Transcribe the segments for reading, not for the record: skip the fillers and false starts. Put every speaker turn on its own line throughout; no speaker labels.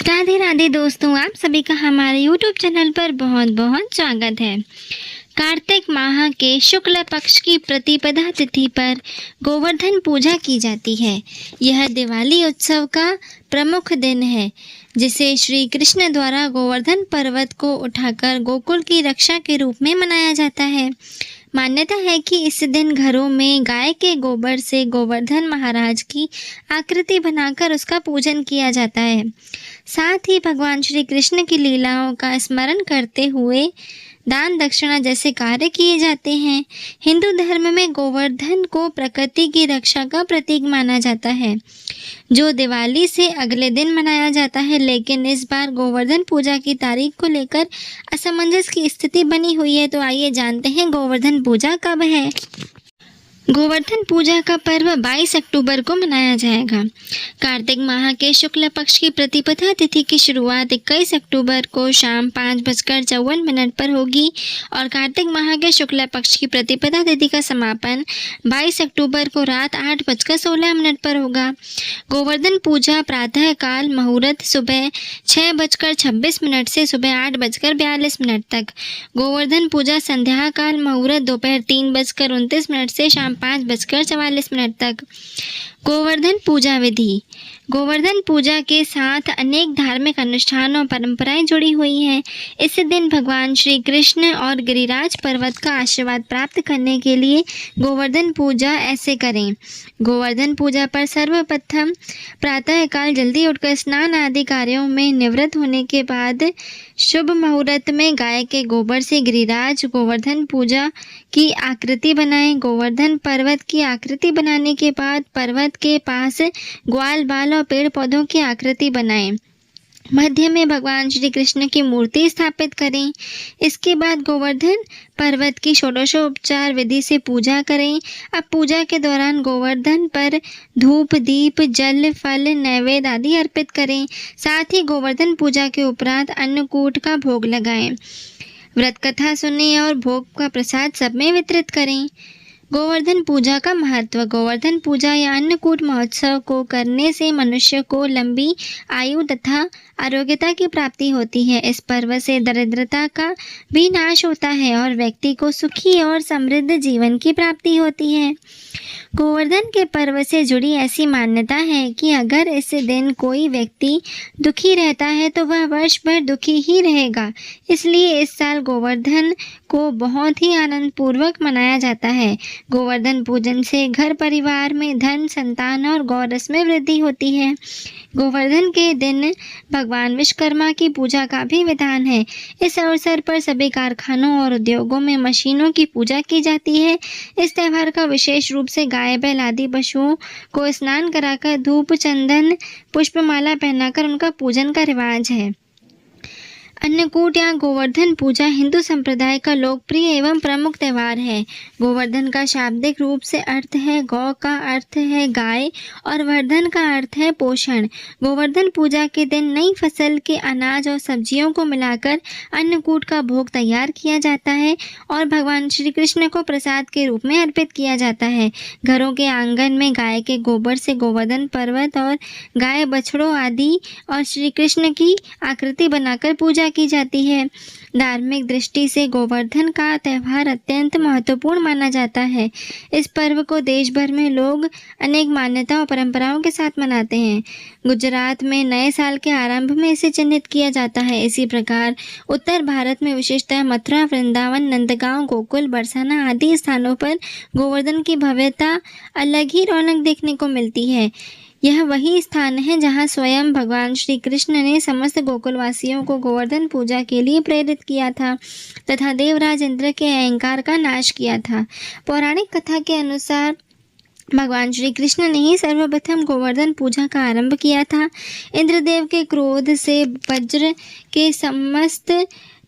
राधे राधे दोस्तों, आप सभी का हमारे यूट्यूब चैनल पर बहुत बहुत स्वागत है। कार्तिक माह के शुक्ल पक्ष की प्रतिपदा तिथि पर गोवर्धन पूजा की जाती है। यह दिवाली उत्सव का प्रमुख दिन है, जिसे श्री कृष्ण द्वारा गोवर्धन पर्वत को उठाकर गोकुल की रक्षा के रूप में मनाया जाता है। मान्यता है कि इस दिन घरों में गाय के गोबर से गोवर्धन महाराज की आकृति बनाकर उसका पूजन किया जाता है। साथ ही भगवान श्री कृष्ण की लीलाओं का स्मरण करते हुए दान दक्षिणा जैसे कार्य किए जाते हैं। हिंदू धर्म में गोवर्धन को प्रकृति की रक्षा का प्रतीक माना जाता है, जो दिवाली से अगले दिन मनाया जाता है। लेकिन इस बार गोवर्धन पूजा की तारीख को लेकर असमंजस की स्थिति बनी हुई है। तो आइए जानते हैं गोवर्धन पूजा कब है। गोवर्धन पूजा का पर्व 22 अक्टूबर को मनाया जाएगा। कार्तिक माह के शुक्ल पक्ष की प्रतिपदा तिथि की शुरुआत 21 अक्टूबर को शाम 5:54 पर होगी और कार्तिक माह के शुक्ल पक्ष की प्रतिपदा तिथि का समापन 22 अक्टूबर को रात 8:16 पर होगा। गोवर्धन पूजा प्रातः काल मुहूर्त सुबह 6:26 से सुबह 8:42 तक। गोवर्धन पूजा संध्या काल मुहूर्त दोपहर 3:29 से शाम 5:44 तक। गोवर्धन पूजा विधि। गोवर्धन पूजा के साथ अनेक धार्मिक अनुष्ठान और परंपराएं जुड़ी हुई हैं। इस दिन भगवान श्री कृष्ण और गिरिराज पर्वत का आशीर्वाद प्राप्त करने के लिए गोवर्धन पूजा ऐसे करें। गोवर्धन पूजा पर सर्वप्रथम प्रातःकाल जल्दी उठकर स्नान आदि कार्यों में निवृत्त होने के बाद शुभ मुहूर्त में गाय के गोबर से गिरिराज गोवर्धन पूजा की आकृति बनाएं। गोवर्धन पर्वत की आकृति बनाने के बाद पर्वत के पास ग्वाल बाल और पेड़ पौधों की आकृति बनाएं। मध्य में भगवान श्री कृष्ण की मूर्ति स्थापित करें। इसके बाद गोवर्धन पर्वत की षोडशोपचार विधि से पूजा करें। अब पूजा के दौरान गोवर्धन पर धूप दीप जल फल नैवेद्य आदि अर्पित करें। साथ ही गोवर्धन पूजा के उपरांत अन्नकूट का भोग लगाएं। व्रत कथा सुनें और भोग का प्रसाद सब में वितरित करें। गोवर्धन पूजा का महत्व। गोवर्धन पूजा या अन्नकूट महोत्सव को करने से मनुष्य को लंबी आयु तथा आरोग्यता की प्राप्ति होती है। इस पर्व से दरिद्रता का भी नाश होता है और व्यक्ति को सुखी और समृद्ध जीवन की प्राप्ति होती है। गोवर्धन के पर्व से जुड़ी ऐसी मान्यता है कि अगर इस दिन कोई व्यक्ति दुखी रहता है तो वह वर्ष भर दुखी ही रहेगा। इसलिए इस साल गोवर्धन को बहुत ही आनंद पूर्वक मनाया जाता है। गोवर्धन पूजन से घर परिवार में धन संतान और गौरस में वृद्धि होती है। गोवर्धन के दिन भगवान विश्वकर्मा की पूजा का भी विधान है। इस अवसर पर सभी कारखानों और उद्योगों में मशीनों की पूजा की जाती है। इस त्यौहार का विशेष रूप से गाय बैल आदि पशुओं को स्नान कराकर धूप चंदन पुष्पमाला पहनाकर उनका पूजन का रिवाज है। अन्नकूट या गोवर्धन पूजा हिंदू संप्रदाय का लोकप्रिय एवं प्रमुख त्यौहार है। गोवर्धन का शाब्दिक रूप से अर्थ है गौ का अर्थ है गाय और वर्धन का अर्थ है पोषण। गोवर्धन पूजा के दिन नई फसल के अनाज और सब्जियों को मिलाकर अन्नकूट का भोग तैयार किया जाता है और भगवान श्री कृष्ण को प्रसाद के रूप में अर्पित किया जाता है। घरों के आंगन में गाय के गोबर से गोवर्धन पर्वत और गाय बछड़ों आदि और श्री कृष्ण की आकृति बनाकर पूजा की जाती है। धार्मिक दृष्टि से गोवर्धन का त्यौहार अत्यंत महत्वपूर्ण माना जाता है। इस पर्व को देश भर में लोग अनेक मान्यताओं और परंपराओं के साथ मनाते हैं। गुजरात में नए साल के आरंभ में इसे चिन्हित किया जाता है। इसी प्रकार उत्तर भारत में विशेषतः मथुरा वृंदावन नंदगांव गोकुल बरसाना आदि स्थानों पर गोवर्धन की भव्यता अलग ही रौनक देखने को मिलती है। यह वही स्थान है जहां स्वयं भगवान श्री कृष्ण ने समस्त गोकुलवासियों को गोवर्धन पूजा के लिए प्रेरित किया था तथा देवराज इंद्र के अहंकार का नाश किया था। पौराणिक कथा के अनुसार भगवान श्री कृष्ण ने ही सर्वप्रथम गोवर्धन पूजा का आरंभ किया था। इंद्रदेव के क्रोध से वज्र के समस्त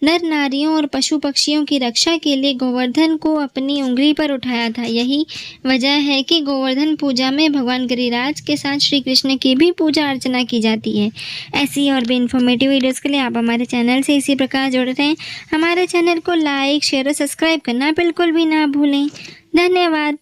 नर नारियों और पशु पक्षियों की रक्षा के लिए गोवर्धन को अपनी उंगली पर उठाया था। यही वजह है कि गोवर्धन पूजा में भगवान गिरिराज के साथ श्री कृष्ण की भी पूजा अर्चना की जाती है। ऐसी और भी इन्फॉर्मेटिव वीडियोस के लिए आप हमारे चैनल से इसी प्रकार जुड़े रहें। हमारे चैनल को लाइक शेयर और सब्सक्राइब करना बिल्कुल भी ना भूलें। धन्यवाद।